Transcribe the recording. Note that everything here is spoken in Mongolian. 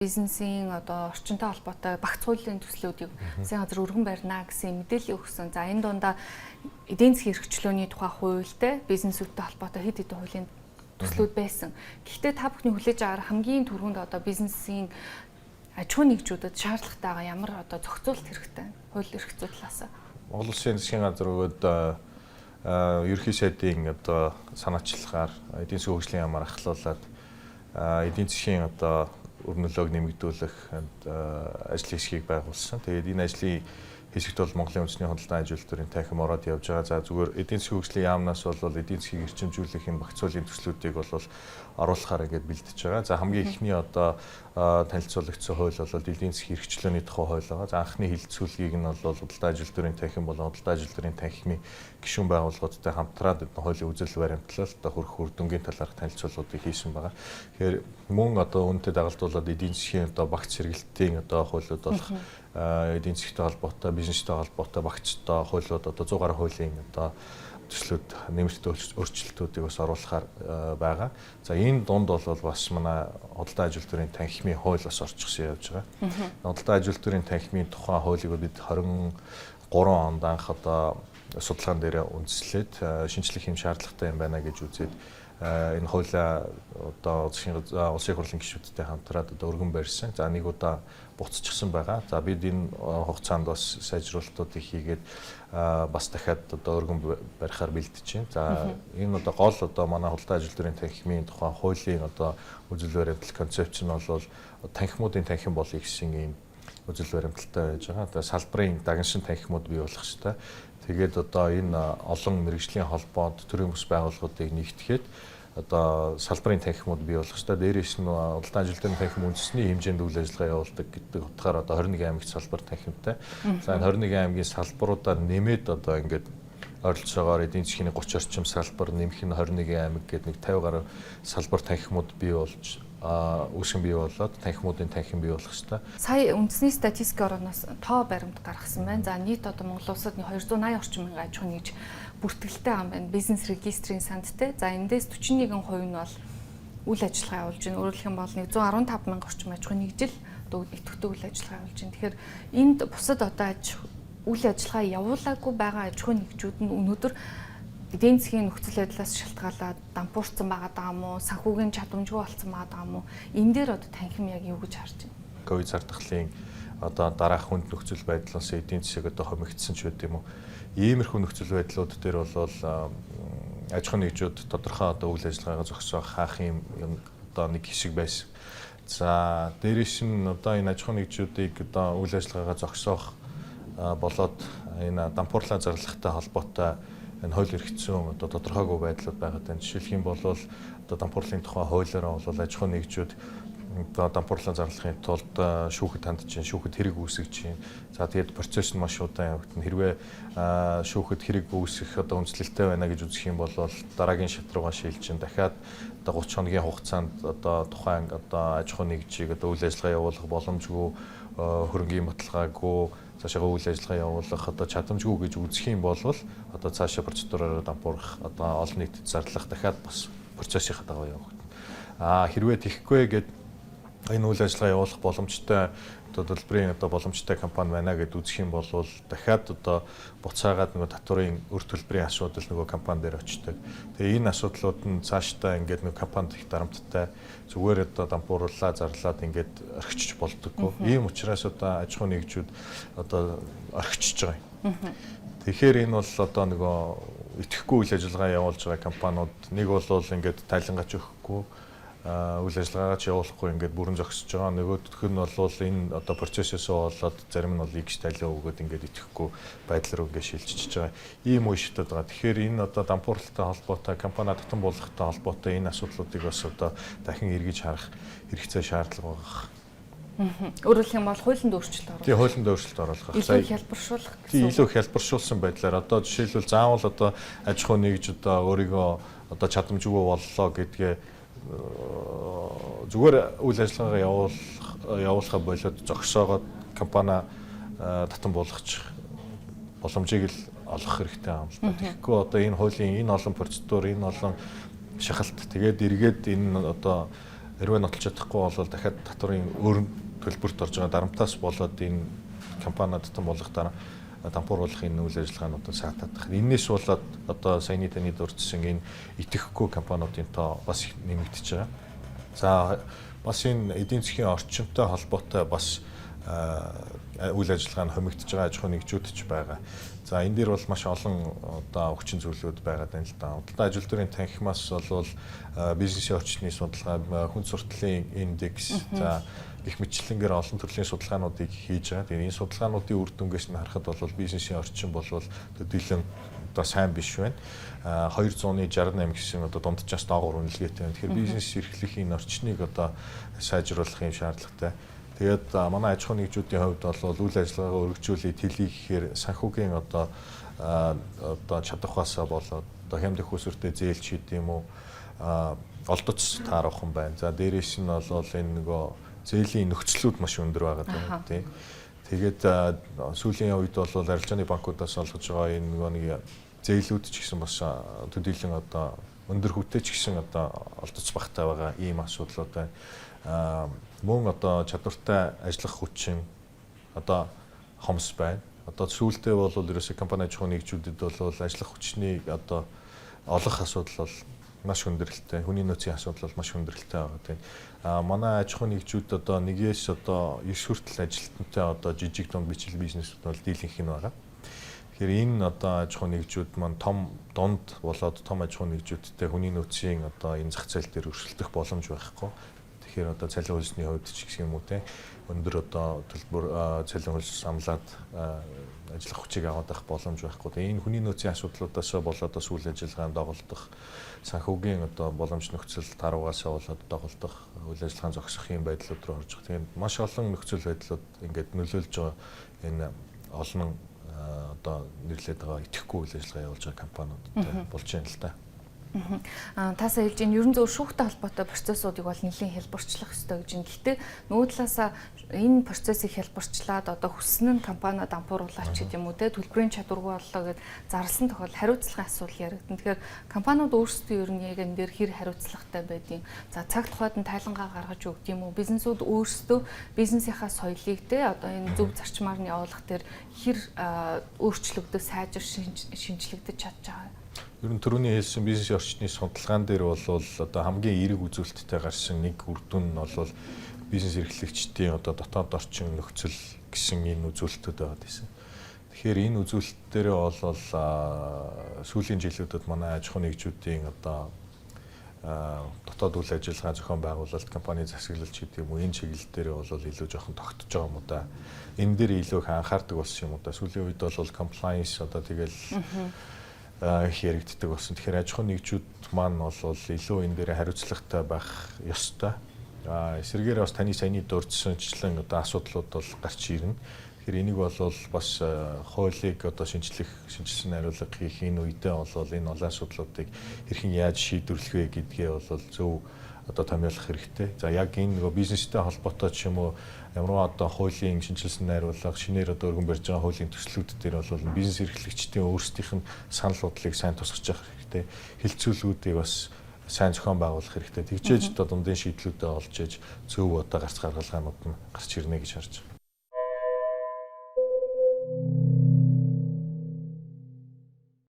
бизнесийн одоо орчинтой холбоотой багц хуулийн төслүүдийг засгийн газар өргөн барина гэсэн мэдээлэл өгсөн. За энэ дундаа эдийн засгийн эрхчлөөний тухай хуультай бизнесүүдтэй холбоотой хэд хэдэн хуулийн төслүүд байсан. Гэхдээ та бүхний хүлээж аваар хамгийн түрүүнд одоо бизнесийн аж ахуй нэгжүүдэд шаардлагатайгаа ямар одоо зохицуулалт хэрэгтэй хууль эрх зүй талаас. Монгол Улсын засгийн газар өгөөд ерөнхий сайдын одоо санаачлагаар эдийн засгийн хөгжлийн ямаар ахлуулаад эдийн засгийн одоо өрнөлөөг нэмэгдүүлэх ажлын хэсгийг байгуулсан. Тэгээд энэ ажлын хэсэгт бол Монголын үндэсний худалдан аж үйлдвэрийн танхим ороод явж байгаа. За зүгээр эдийн засгийн хөгжлийн яамнаас бол эдийн засгийг эрчимжүүлэх энэ багц хуулийн төслүүдийг бол оруулахаар ингээд бэлдэж байгаа. За хамгийн эхний одоо танилцуулагдсан хууль бол эдийн засгийн эрхчлөөний тухай хууль байгаа. За анхны хилцүүлгийг нь бол худалдан аж үйлдвэрийн танхим болон худалдан аж үйлдвэрийн танхимын гишүүн байгууллагуудтай хамтраад энэ хуулийн үзэл баримтлал одоо хөрх үр дүнгийн талаарх танилцуулгуудыг хийсэн байгаа. Тэгэхээр мөн одоо үүнтэй дагалдуулаад эдийн засгийн одоо багц сэргэлтийн одоо хуулиуд болох эдийн засгийн холбоотой, бизнестэй холбоотой багцтай хуулиуд одоо 100 гаруй хуулийн одоо төслүүд нэмэлт өөрчлөлтүүдийг бас оруулахаар байгаа. За энэ дунд бол бас манай худалдан аж үйлдвэрийн танхимын хууль бас орчихсон явж байгаа. Худалдан аж үйлдвэрийн танхимын тухай хуулийг бид 23 онд анх одоо судалгаан дээр үндэслээд шинжлэх хэм шаардлагатай юм байна гэж үзээд энэ хуулиа одоо улсын хурлын гишүүдтэй хамтраад одоо өргөн барьсан. За нэг удаа буцчихсан байгаа. За бид энэ хугацаанд бас сайжруулалтуудыг хийгээд бас дахиад одоо өргөн барихаар бэлдэж байна. За энэ одоо гол одоо манай худалдан аж үйлдвэрийн танхимын тухай хуулийн одоо үзэл баримтлал концепц нь бол танхимуудын танхим болъё гэсэн ийм үзэл баримталтай байж байгаа. Одоо салбарын дагншин танхимууд бий болох ёстой. Тэгээд одоо энэ олон мэргэжлийн холбоод төрийн бүс байгууллагуудыг нэгтгэхэд одоо салбарын танхимууд бий болох ёстой. Дээрээс нь худалдан аж үйлдвэрийн танхим үндэсний хэмжээнд үйл ажиллагаа явуулдаг гэдэг утгаар одоо 21 аймагт салбар танхимтай. За энэ 21 аймгийн салбаруудаар нэмээд одоо ингээд ойролцоогоор эдийн засгийн 30 орчим салбар нэмэх нь 21 аймаг гэдэг нэг 50 гаруй салбар танхимууд бий болж үүсгэн бий болоод танхимуудын танхим бий болох ёстой. Сая үндэсний статистикийн орноос тоо баримт гаргасан байна. За нийт одоо Монгол улсад 280 орчим мянган аж ахуй нэгж бүртгэлтэй ам байна. Бизнес регистрийн сандтай. За эндээс 41% нь бол үйл ажиллагаа явуулж байна. Өөрөөр хэлбэл 115 мянган орчим аж ахуй нэгжил идэвхтэй үйл ажиллагаа явуулж байна. Тэгэхээр энд бусад одоо үйл ажиллагаа явуулаагүй байгаа аж ахуй нэгжүүд нь өнөөдөр эдийн засгийн нөхцөл байдлаас шалтгаалаад дампуурсан байгаа юм уу? Санхүүгийн чадамжгүй болсон байгаа юм уу? Энэ дээр одоо танхим яг юу гэж харж байна? Ковид зардахлын одоо дараах хүнд нөхцөл байдлаас эдийн засаг одоо хомигдсон ч үгүй юм уу? Иймэрхүү нөхцөл байдлууд дээр бол аж ахуй нэгжүүд тодорхой одоо үйл ажиллагаагаа зогсоох хаах юм одоо нэг хэсэг байсан. За дээрээс нь одоо энэ аж ахуй нэгжүүдийг одоо үйл ажиллагаагаа зогсоох болоод энэ дампуурлаа зарлагтай холбоотой энэ хууль эрх зүйн одоо тодорхойгүй байдлууд байгаа тань. Жишээлх юм бол одоо дампуурлын тухай хуулиараа бол аж ахуй нэгжүүд одоо дампуурлаа зарлахын тулд шүүхэд хандж чинь, шүүхэд хэрэг үүсгэж чинь. За тэгээд процесс нь маш удаан явагдана. Хэрвээ шүүхэд хэрэг үүсгэх одоо үндслэлтэй байна гэж үзэх юм бол дараагийн шат руугаа шилжин дахиад одоо 30 хоногийн хугацаанд одоо тухайн одоо аж ахуй нэгжийг одоо үйл ажиллагаа явуулах боломжгүй, хөрөнгийн баталгаагүй цаашаа үйл ажиллагаа явуулах одоо чадамжгүй гэж үзэх юм бол одоо цаашаа процедураараа дампуурах одоо олон нийтэд зарлах дахиад бас процессын дагуу явагдана. Хэрвээ тийхгүй гэд энэ үйл ажиллагаа явуулах боломжтой одоо төлбөрийн одоо боломжтой компани байна гэд үзэх юм бол дахиад одоо буцаагаад нөгөө татварын өр төлбөрийн асуудал нөгөө компани дээр очдог. Тэгээ энэ асуудлууд нь цаашдаа ингээд нөгөө компанид их дарамттай зүгээр одоо дампуурлаа зарлаад ингээд орхичж болдоггүй. Ийм учраас одоо аж ахуй нэгжүүд одоо орхичж байгаа юм. Тэгэхээр энэ бол одоо нөгөө итгэхгүй үйл ажиллагаа явуулж байгаа компаниуд нэг бол ингээд тайлангач өгөхгүй үйл ажиллагаагаа ч явуулахгүй ингээд бүрэн зогсож байгаа. Нөгөөх нь бол энэ одоо процессээс болоод зарим нь бол X тайлаа өгөөд ингээд итгэхгүй байдал руу ингээд шилжиж байгаа. Ийм үе шатад байгаа. Тэгэхээр энэ одоо дампуурлалтай холбоотой, компани татан болгохтой холбоотой энэ асуудлуудыг бас одоо дахин эргэж харах хэрэгцээ шаардлага байгаа. Өөрөөр хэлбэл хуулинд өөрчлөлт оруулах. Тийм, хуулинд өөрчлөлт оруулах. Илүү хялбаршуулах гэсэн. Тийм, илүү хялбаршуулсан байдлаар одоо жишээлбэл заавал одоо аж ахуй нэгж одоо өөрийгөө одоо чадамжгүй боллоо гэдгээ зүгээр үйл ажиллагаагаа явуулахаа болоод зогсоогоод компани татан болгочих боломжийг л олох хэрэгтэй юм л да. Тэгэхгүй одоо энэ хуулийн энэ олон процедур, энэ олон шахалт тэгээд эргээд энэ одоо хэрвээ нотолж чадахгүй бол дахиад татварын өөр төлбөрт орж байгаа дарамтаас болоод энэ компаниуд тань болох дараа дампууруулахын үйл ажиллагаануудад саатаадах. Энээс болоод одоо саяны таны дурдсан энэ итгэхгүй компаниудын тоо бас нэмэгдэж байгаа. За бас энэ эдийн засгийн орчимтой холбоотой бас үйл ажиллагаа нь хомигдож байгаа аж ахуй нэгжүүд ч байгаа. За энэ дээр бол маш олон одоо хүчин зүйлүүд байгаа юм л да. Худалдаа ажил төрийн танхимаас бол бизнесийн орчны судалгаа, хүн сурталчилын индекс, за их мэтлэнгээр олон төрлийн судалгаануудыг хийж байгаа. Тэгээд энэ судалгаануудын үр дүнгээс нь харахад бол бизнесийн орчин бол төдийлөн одоо сайн биш байна. 268 гэсэн одоо дунджаас доогуур үнэлгээтэй байна. Тэгэхээр бизнес эрхлэхийн орчныг одоо сайжруулах юм шаардлагатай. Тэгээд манай аж ахуй нэгжүүдийн хувьд бол үйл ажиллагаагаа өргөжүүлэх төлөй гэхээр санхүүгийн одоо чадахаас болоод одоо хямдх усүртэй зээлч гэдэг юм уу олдоц таарах юм байна. За дээрээс нь бол энэ нөгөө зээлийн нөхцлүүд маш өндөр байгаа тийм. Тэгээд сүүлийн үед бол арилжааны банкудаас олгож байгаа энэ нэг зээлүүд ч гэсэн бас төдийлөн одоо өндөр хүтээ ч гэсэн одоо олдоц багтай байгаа ийм асуудлууд байна. Мөн одоо чадвартай ажиллах хүчин одоо хомс байна. Одоо сүүлдээ бол ерөөсөө компани аж ахуй нэгжүүдэд бол ажиллах хүчний одоо олох асуудал бол маш хүндрэлтэй. Хүний нөөцийн асуудал бол маш хүндрэлтэй байгаа тийм. Манай аж ахуй нэгжүүд одоо нэгээс одоо 9 хүртэл ажилтнтай одоо жижиг дунд бичил бизнесүүд бол дийлэнх нь байгаа. Тэгэхээр энэ одоо аж ахуй нэгжүүд маань том дунд болоод том аж ахуй нэгжүүдтэй хүний нөөцийн одоо энэ зах зээл дээр өршөлдөх боломж байхгүй. Тэгэхээр одоо цалин хөлсний хувьд ч гэх юм уу те өндөр одоо төлбөр цалин хөлс амлаад ажиллах хүчийг аваад авах боломж байхгүй. Тэгээ энэ хүний нөөцийн асуудлуудаас болоод бас үйл ажиллагаанд доголдох санхүүгийн одоо боломж нөхцөл таруугаас болоод доголдох үйл ажиллагаан зогсох юм байдлууд руу орж байгаа. Тэгээд маш олон нөхцөл байдлууд ингээд нөлөөлж байгаа энэ олон одоо нэрлээд байгаа итгэхгүй үйл ажиллагаа явуулж байгаа компаниудтай болж байна л да. Таасаа хэлж энэ ерөн зөв шүүхтэй холбоотой процессуудыг бол нэлийн хэлбэрчлэх ёстой гэж байна. Гэхдээ нөгөө талаасаа энэ процессыг хэлбэрчлээд одоо хүснэ нь компани дампууруулаач гэдэг юм уу те төлбөрийн чадваргүй боллоо гэд зарласан тохиол хариуцлагын асуудал яригдана. Тэгэхээр компаниуд өөрсдөө ер нь яг энэ дээр хэр хариуцлагатай байдیں۔ За цаг тухайд нь тайлангаа гаргаж өгд юм уу? Бизнесүүд өөрсдөө бизнесийнхаа соёлыг те одоо энэ зөв зарчмаар нь явуулах дээр хэр өөрчлөгдөж сайжир шинжлэгдэж чадж байгаа. Ер нь түрүүний хэлсэн бизнесийн орчны судалгаан дээр бол одоо хамгийн эерэг үзүүлэлттэй гарсан нэг үр дүн нь бол бизнес эрхлэгчдийн одоо дотоод орчин нөхцөл гэсэн энэ үзүүлэлтүүд байгаа гэсэн. Тэгэхээр энэ үзүүлэлтээрээ бол сүүлийн жилүүдэд манай аж ахуй нэгжүүдийн одоо дотоод үйл ажиллагаа зохион байгуулалт, компани засаглалч гэдэг юм уу энэ чиглэл дээр бол илүү жоохон тогтож байгаа юм уу да. Энэ дээр илүү их анхаардаг болсон юм уу да. Сүүлийн үед бол compliance одоо тэгэл их яригддаг болсон. Тэгэхээр аж ахуй нэгжүүд маань бол илүү энэ дээр хариуцлагатай байх ёстой. Эсвэргээр бас таны саяны дурдсанчлан одоо асуудлууд бол гарч ирнэ. Тэгэхээр энийг бол бас хуулийг одоо шинжилсэн хариулга хийх энэ үедээ бол энэ олон асуудлуудыг хэрхэн яаж шийдвэрлэх вэ гэдгээ бол зөв одоо томьёолох хэрэгтэй. За яг энэ нөгөө бизнестэй холбоотой ч юм уу ямар одоо хуулийн шинжилсэн найруулга шинээр одоо өргөн барьж байгаа хуулийн төслүүд дээр бол бизнес эрхлэгчдийн өөрсдийнх нь санал бодлыг сайн тусгаж явах хэрэгтэй. Хилцүүлгүүдийг бас сайн зохион байгуулах хэрэгтэй. Тэгжээж одоо дундын шийдлүүдэд олж иж зөв одоо гарц гаргалгаанууд нь гарч ирнэ гэж харж байна.